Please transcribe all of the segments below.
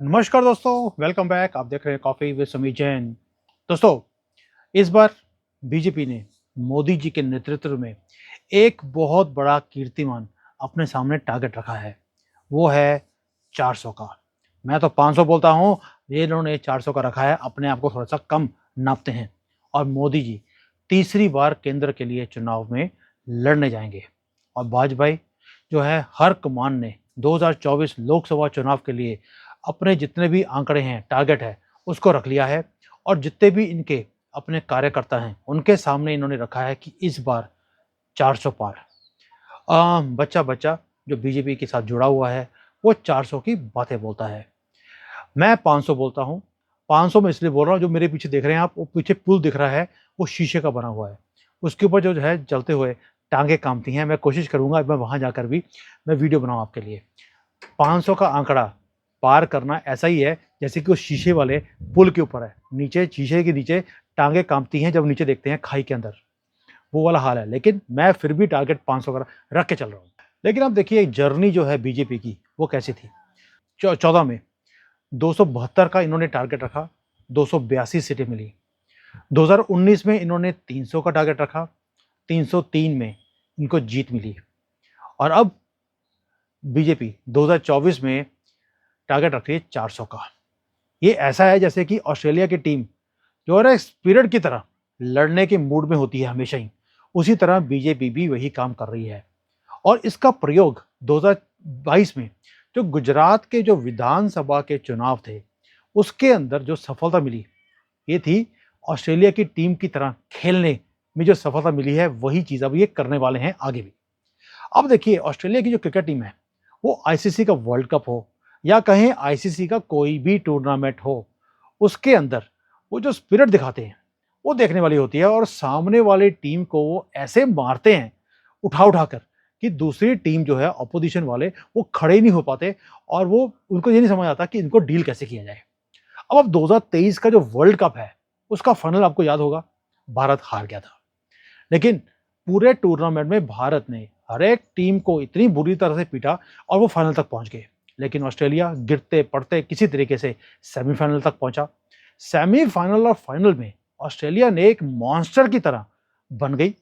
नमस्कार दोस्तों, welcome back. आप देख रहे हैं कॉफी विद समीर जैन। दोस्तों, इस बार बीजेपी ने मोदी जी के नेतृत्व में एक बहुत बड़ा कीर्तिमान अपने सामने टारगेट रखा है। वो है 400 का। मैं तो 500 बोलता हूँ, ये इन्होंने 400 का रखा है। अपने आप को थोड़ा सा कम नापते हैं। और मोदी जी तीसरी बार केंद्र के लिए चुनाव में लड़ने जाएंगे। और वाजपेयी जो है, हर कमान ने 2024 लोकसभा चुनाव के लिए अपने जितने भी आंकड़े हैं, टारगेट है, उसको रख लिया है। और जितने भी इनके अपने कार्यकर्ता हैं, उनके सामने इन्होंने रखा है कि इस बार 400 पार। बच्चा बच्चा जो बीजेपी के साथ जुड़ा हुआ है, वो 400 की बातें बोलता है। मैं 500 बोलता हूँ। 500 में इसलिए बोल रहा हूँ, जो मेरे पीछे देख रहे हैं आप, वो पीछे पुल दिख रहा है, वो शीशे का बना हुआ है। उसके ऊपर जो है चलते हुए टांगे कामती हैं। मैं कोशिश करूंगा मैं वहां जाकर भी मैं वीडियो बनाऊं आपके लिए। 500 का आंकड़ा पार करना ऐसा ही है जैसे कि वो शीशे वाले पुल के ऊपर है, नीचे शीशे के नीचे टांगे कांपती हैं जब नीचे देखते हैं खाई के अंदर। वो वाला हाल है। लेकिन मैं फिर भी टारगेट 500 का रख के चल रहा हूँ। लेकिन आप देखिए जर्नी जो है बीजेपी की, वो कैसी थी। 14 में 272 का इन्होंने टारगेट रखा, 282 सीटें मिली। 2019 में इन्होंने 300 का टारगेट रखा, 303 में इनको जीत मिली। और अब बीजेपी 2024 में टारगेट रख रही है 400 का। ये ऐसा है जैसे कि ऑस्ट्रेलिया की टीम जो है ना, स्पिरिट की तरह लड़ने के मूड में होती है हमेशा ही, उसी तरह बीजेपी भी वही काम कर रही है। और इसका प्रयोग 2022 में जो गुजरात के जो विधानसभा के चुनाव थे, उसके अंदर जो सफलता मिली, ये थी ऑस्ट्रेलिया की टीम की तरह खेलने में जो सफलता मिली है, वही चीज अब ये करने वाले हैं आगे भी। अब देखिए, ऑस्ट्रेलिया की जो क्रिकेट टीम है, वो आईसीसी का वर्ल्ड कप हो या कहें आईसीसी का कोई भी टूर्नामेंट हो, उसके अंदर वो जो स्पिरिट दिखाते हैं, वो देखने वाली होती है। और सामने वाली टीम को वो ऐसे मारते हैं उठा उठा कर कि दूसरी टीम जो है, अपोजिशन वाले, वो खड़े ही नहीं हो पाते। और वो उनको ये नहीं समझ आता कि इनको डील कैसे किया जाए। अब 2023 का जो वर्ल्ड कप है, उसका फाइनल आपको याद होगा, भारत हार गया था। लेकिन पूरे टूर्नामेंट में भारत ने हर एक टीम को इतनी बुरी तरह से पीटा और वो फाइनल तक पहुंच गए। लेकिन ऑस्ट्रेलिया गिरते पड़ते किसी तरीके से सेमीफाइनल तक पहुंचा। सेमीफाइनल और फाइनल में ऑस्ट्रेलिया ने एक मॉन्स्टर की तरह बन गई।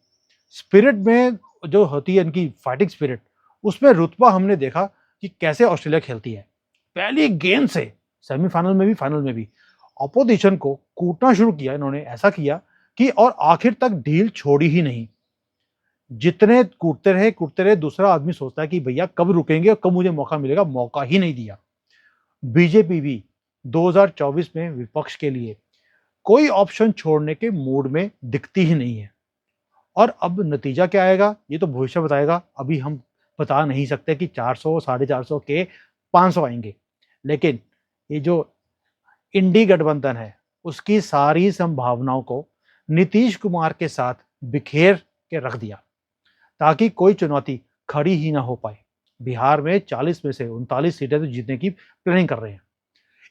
स्पिरिट में जो होती है इनकी फाइटिंग स्पिरिट, उसमें रुतबा हमने देखा कि कैसे ऑस्ट्रेलिया खेलती है। पहली गेंद से सेमीफाइनल में भी फाइनल में भी अपोजिशन को कूटना शुरू किया इन्होंने। ऐसा किया कि और आखिर तक ढील छोड़ी ही नहीं। जितने कूटते रहे, दूसरा आदमी सोचता है कि भैया कब रुकेंगे और कब मुझे मौका मिलेगा, मौका ही नहीं दिया। बीजेपी भी 2024 में विपक्ष के लिए कोई ऑप्शन छोड़ने के मूड में दिखती ही नहीं है। और अब नतीजा क्या आएगा, ये तो भविष्य बताएगा। अभी हम बता नहीं सकते कि 400, 450 के 500 आएंगे। लेकिन ये जो इंडी गठबंधन है, उसकी सारी संभावनाओं को नीतीश कुमार के साथ बिखेर के रख दिया, ताकि कोई चुनौती खड़ी ही ना हो पाए। बिहार में 40 में से 39 सीटें तो जीतने की प्लानिंग कर रहे हैं।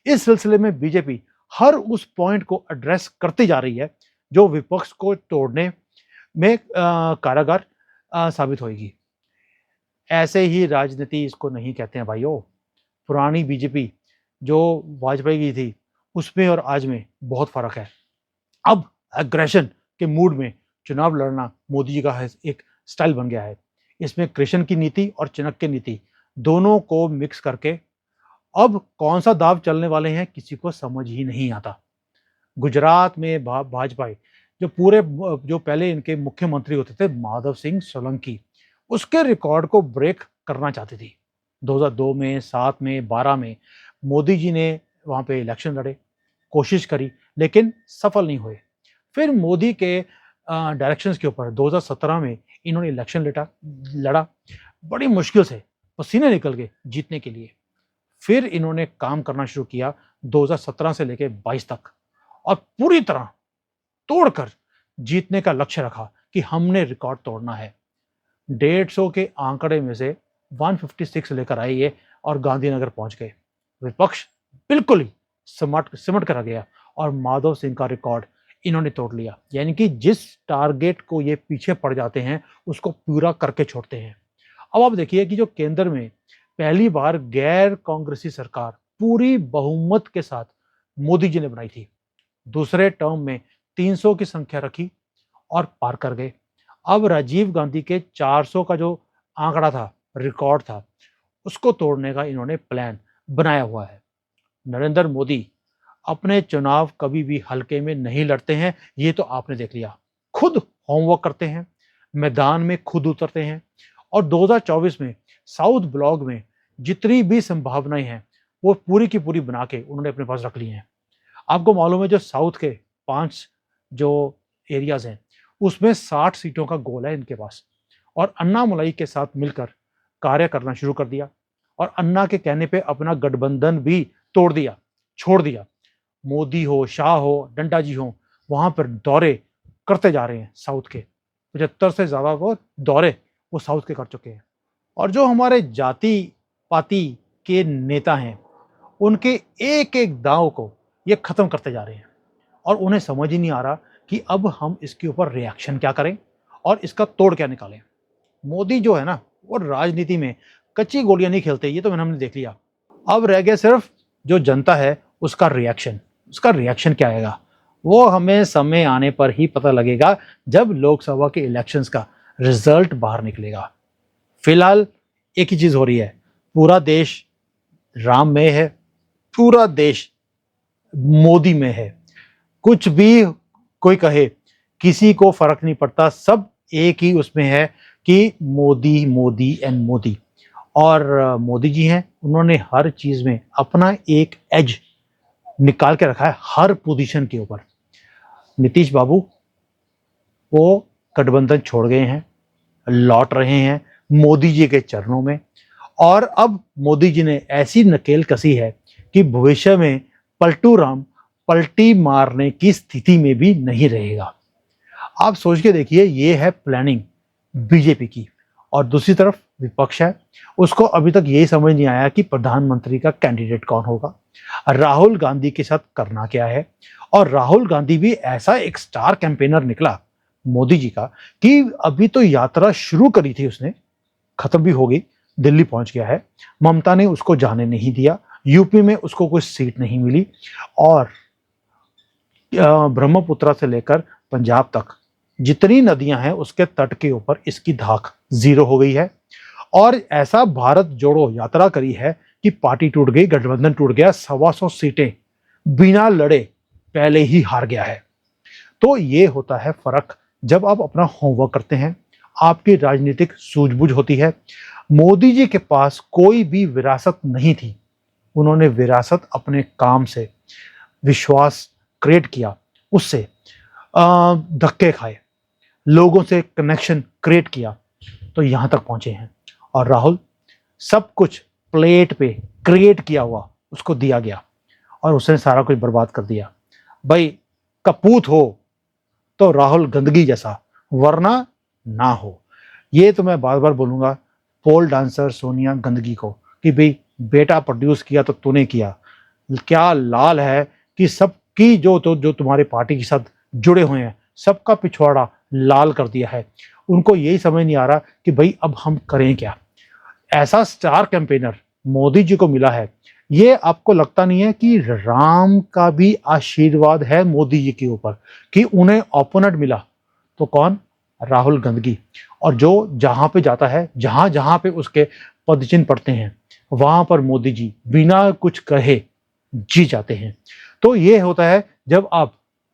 इस सिलसिले में बीजेपी हर उस पॉइंट को एड्रेस करती जा रही है जो विपक्ष को तोड़ने में कारगर साबित होगी। ऐसे ही राजनीति इसको नहीं कहते हैं भाइयों। पुरानी बीजेपी जो वाजपेयी की थी, उसमें और आज में बहुत फर्क है। अब एग्रेशन के मूड में चुनाव लड़ना मोदी जी का एक स्टाइल बन गया है। इसमें कृष्ण की नीति और चाणक्य नीति दोनों को मिक्स करके अब कौन सा दाव चलने वाले हैं, किसी को समझ ही नहीं आता। गुजरात में भाजपा जो पूरे जो पहले इनके मुख्यमंत्री होते थे, माधव सिंह सोलंकी, उसके रिकॉर्ड को ब्रेक करना चाहती थी। 2002 में, 7 में, 12 में मोदी जी ने वहां पे इलेक्शन लड़े, कोशिश करी, लेकिन सफल नहीं हुए। फिर मोदी के डायरेक्शंस के ऊपर 2017 में इन्होंने इलेक्शन लड़ा, बड़ी मुश्किल से पसीने निकल गए जीतने के लिए। फिर इन्होंने काम करना शुरू किया 2017 से लेकर 22 तक, और पूरी तरह तोड़कर जीतने का लक्ष्य रखा कि हमने रिकॉर्ड तोड़ना है। 150 के आंकड़े में से 156 लेकर आए ये, और गांधीनगर पहुंच गए। विपक्ष बिल्कुल ही सिमट सिमट कर आ गया, और माधव सिंह का रिकॉर्ड इन्होंने तोड़ लिया। यानी कि जिस टारगेट को ये पीछे पड़ जाते हैं, उसको पूरा करके छोड़ते हैं। अब आप देखिए कि जो केंद्र में पहली बार गैर कांग्रेसी सरकार पूरी बहुमत के साथ मोदी जी ने बनाई थी। दूसरे टर्म में 300 की संख्या रखी और पार कर गए। अब राजीव गांधी के 400 का जो आंकड़ा था, रिकॉर्ड था, उसको तोड़ने का इन्होंने प्लान बनाया हुआ है। नरेंद्र मोदी अपने चुनाव कभी भी हल्के में नहीं लड़ते हैं, ये तो आपने देख लिया। खुद होमवर्क करते हैं, मैदान में खुद उतरते हैं और 2024 में साउथ ब्लॉक में जितनी भी संभावनाएं हैं वो पूरी की पूरी बना के उन्होंने अपने पास रख ली हैं। आपको मालूम है जो साउथ के 5 जो एरियाज हैं उसमें 60 सीटों का गोल है इनके पास, और अन्ना मलाई के साथ मिलकर कार्य करना शुरू कर दिया और अन्ना के कहने पे अपना गठबंधन भी तोड़ दिया, छोड़ दिया। मोदी हो, शाह हो, डंडा जी हो, वहां पर दौरे करते जा रहे हैं साउथ के। 75 से ज्यादा वो दौरे वो साउथ के कर चुके हैं। और जो हमारे जाति पाति के नेता हैं उनके एक एक दांव को ये खत्म करते जा रहे हैं और उन्हें समझ ही नहीं आ रहा कि अब हम इसके ऊपर रिएक्शन क्या करें और इसका तोड़ क्या निकालें। मोदी जो है ना वो राजनीति में कच्ची गोलियां नहीं खेलते, ये तो हमने देख लिया। अब रह गया सिर्फ जो जनता है उसका रिएक्शन। उसका रिएक्शन क्या आएगा वो हमें समय आने पर ही पता लगेगा, जब लोकसभा के इलेक्शंस का रिजल्ट बाहर निकलेगा। फिलहाल एक ही चीज हो रही है, पूरा देश राम में है, पूरा देश मोदी में है। कुछ भी कोई कहे किसी को फर्क नहीं पड़ता, सब एक ही उसमें है कि मोदी मोदी एंड मोदी। और मोदी जी हैं, उन्होंने हर चीज में अपना एक एज निकाल के रखा है हर पोजीशन के ऊपर। नीतीश बाबू वो गठबंधन छोड़ गए हैं, लौट रहे हैं मोदी जी के चरणों में, और अब मोदी जी ने ऐसी नकेल कसी है कि भविष्य में पलटू राम पलटी मारने की स्थिति में भी नहीं रहेगा। आप सोच के देखिए, ये है प्लानिंग बीजेपी की। और दूसरी तरफ विपक्ष है, उसको अभी तक यही समझ नहीं आया कि प्रधानमंत्री का कैंडिडेट कौन होगा, राहुल गांधी के साथ करना क्या है। और राहुल गांधी भी ऐसा एक स्टार कैंपेनर निकला मोदी जी का कि अभी तो यात्रा शुरू करी थी उसने, खत्म भी हो गई, दिल्ली पहुंच गया है। ममता ने उसको जाने नहीं दिया, यूपी में उसको कोई सीट नहीं मिली, और ब्रह्मपुत्र से लेकर पंजाब तक जितनी नदियां हैं उसके तट के ऊपर इसकी धाक जीरो हो गई है। और ऐसा भारत जोड़ो यात्रा करी है कि पार्टी टूट गई, गठबंधन टूट गया, 125 सीटें बिना लड़े पहले ही हार गया है। तो ये होता है फर्क जब आप अपना होमवर्क करते हैं, आपकी राजनीतिक सूझबूझ होती है। मोदी जी के पास कोई भी विरासत नहीं थी, उन्होंने विरासत अपने काम से, विश्वास क्रिएट किया, उससे धक्के खाए, लोगों से कनेक्शन क्रिएट किया, तो यहां तक पहुंचे हैं। और राहुल, सब कुछ प्लेट पे क्रिएट किया हुआ उसको दिया गया और उसने सारा कुछ बर्बाद कर दिया। भाई कपूत हो तो राहुल गंदगी जैसा, वरना ना हो। ये तो मैं बार बार बोलूंगा पोल डांसर सोनिया गंदगी को कि भाई बेटा प्रोड्यूस किया तो तूने किया, क्या लाल है कि सबकी जो तुम्हारे पार्टी के साथ जुड़े हुए हैं सबका पिछवाड़ा लाल कर दिया है। उनको यही समझ नहीं आ रहा कि भाई अब हम करें क्या। ऐसा स्टार कैंपेनर मोदी जी को मिला है, ये आपको लगता नहीं है कि राम का भी आशीर्वाद है मोदी जी के ऊपर कि उन्हें ओपोनेंट मिला? तो कौन? राहुल गंदगी। और जो जहां पे जाता है, जहां जहां पे उसके पदचिन्ह पड़ते हैं, वहां पर मोदी जी बिना कुछ कहे जी जाते हैं। तो ये होता है जब आप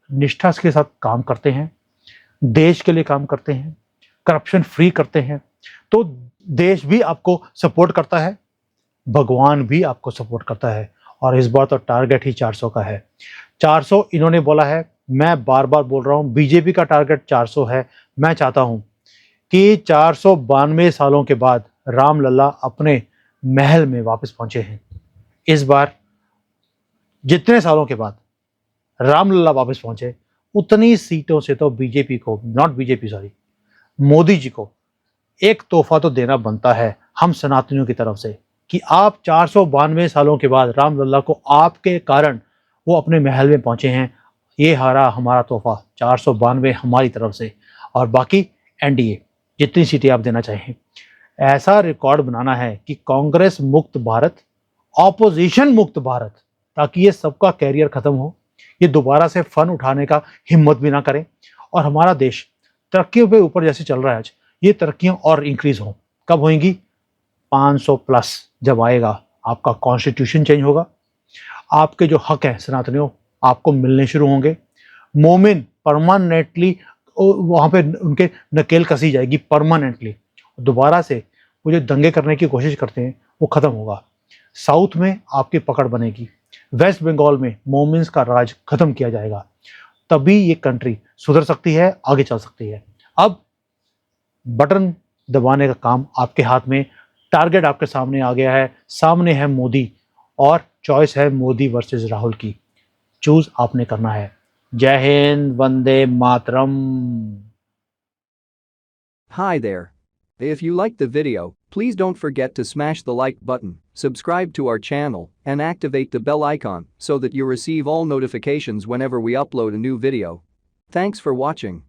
निष्ठा के साथ काम करते हैं, देश के लिए काम करते हैं, करप्शन फ्री करते हैं, तो देश भी आपको सपोर्ट करता है, भगवान भी आपको सपोर्ट करता है। और इस बार तो टारगेट ही 400 का है। 400 इन्होंने बोला है, मैं बार बार बोल रहा हूं बीजेपी का टारगेट 400 है। मैं चाहता हूं कि 492 सालों के बाद रामलला अपने महल में वापस पहुंचे हैं। इस बार जितने सालों के बाद रामलला वापस पहुंचे, उतनी सीटों से तो बीजेपी को, not BJP sorry, Modi ji को एक तोहफा तो देना बनता है हम सनातनियों की तरफ से कि आप 492 सालों के बाद रामलला को आपके कारण वो अपने महल में पहुंचे हैं। ये हारा हमारा तोहफा 492 हमारी तरफ से, और बाकी एनडीए जितनी सीटें आप देना चाहें। ऐसा रिकॉर्ड बनाना है कि कांग्रेस मुक्त भारत ऑपोजिशन मुक्त भारत, ताकि ये सबका कैरियर खत्म हो, ये दोबारा से फन उठाने का हिम्मत भी ना करें और हमारा देश तरक्कियों पे ऊपर जैसे चल रहा है आज, ये तरक्कियां और इंक्रीज हों। कब होंगी? 500 प्लस जब आएगा, आपका कॉन्स्टिट्यूशन चेंज होगा, आपके जो हक हैं सनातनियों आपको मिलने शुरू होंगे, मोमिन परमानेंटली वहां पे उनके नकेल कसी जाएगी परमानेंटली, दोबारा से वो जो दंगे करने की कोशिश करते हैं वो खत्म होगा, साउथ में आपकी पकड़ बनेगी, वेस्ट बंगाल में मोमिन्स का राज खत्म किया जाएगा, तभी ये कंट्री सुधर सकती है, आगे चल सकती है। अब बटन दबाने का काम आपके हाथ में, टारगेट आपके सामने आ गया है, सामने है मोदी और चॉइस है मोदी वर्सेस राहुल की, चूज आपने करना है। जय Hind, Vande Mataram. Hi there. If you liked the video, please don't forget to smash the like button, subscribe to our channel, and activate the bell icon so that you receive all notifications whenever we upload a new video. Thanks for watching.